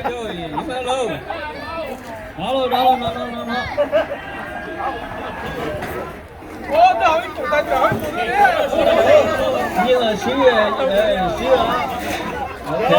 rồi, im luôn. Đó luôn, đó luôn, đó luôn, đó luôn. Ô, đợi, chúng ta đợi. Như là xíu đây, xíu đó. Ok.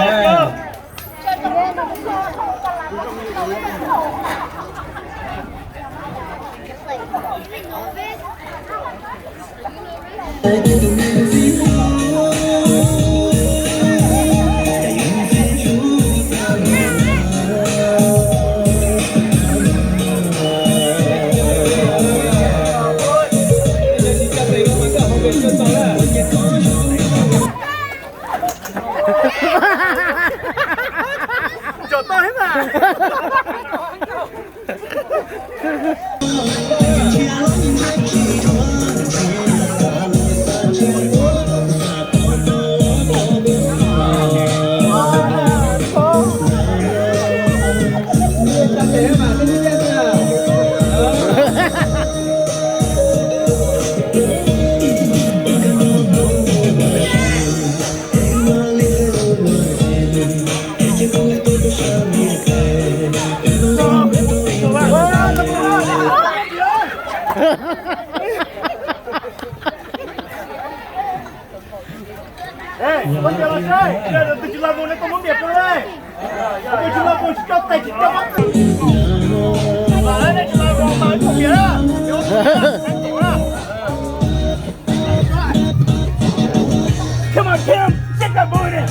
Cho tôi mà. Ê, con chờ là sai. Giờ là tôi chỉ làm một cái con muốn đẹp thôi đây. Tôi chỉ làm một chút tay chỉ cho mắt. Mà đây chỉ làm một cái không biết á. Come on, Kim, take that boy in.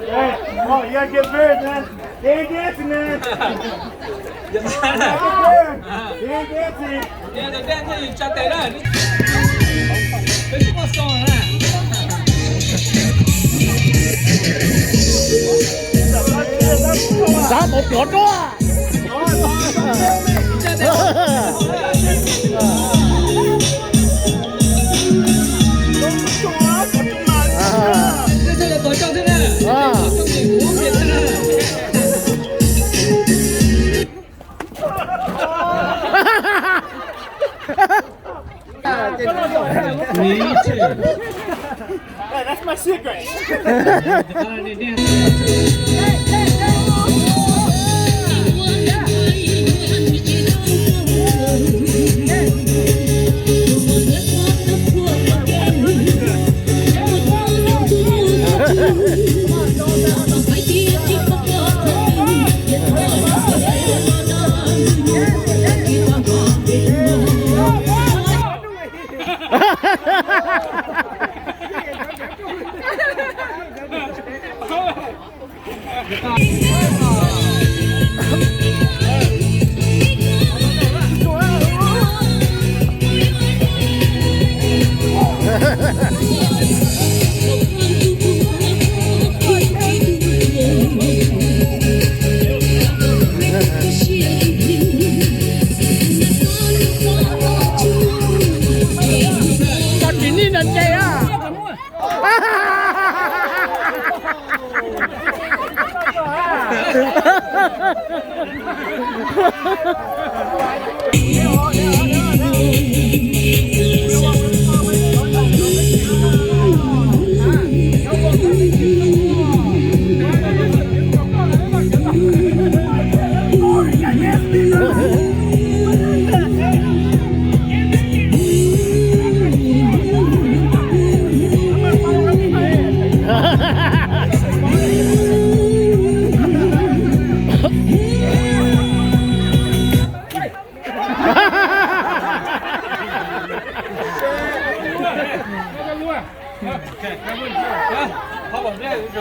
Hey, oh, you gotta get birds, man. They ain't dancing, man. Giật ra nè. They ain't dancing. Nè, được đen thì chặt tay đây. Cái gì mà sò nè. Giá một chỗ đó. Đây là tổ trong thế này. Trong gì cũng biết thế này. Me too. Hey, that's my secret.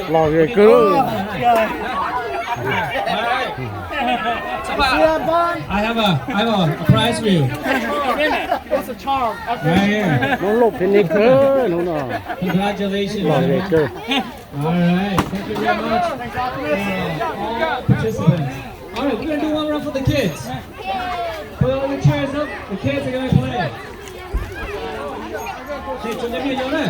Lò ghê cứ. I have a prize for you. It's a charm. Right here. Nó lột thế này cơ, nó nào. Congratulations. Lò ghê cơ. All right. Thank you very much. All participants. All right, we're gonna do one round for the kids. Put all the chairs up. The kids are gonna play. Okay, chuẩn bị nhiều này.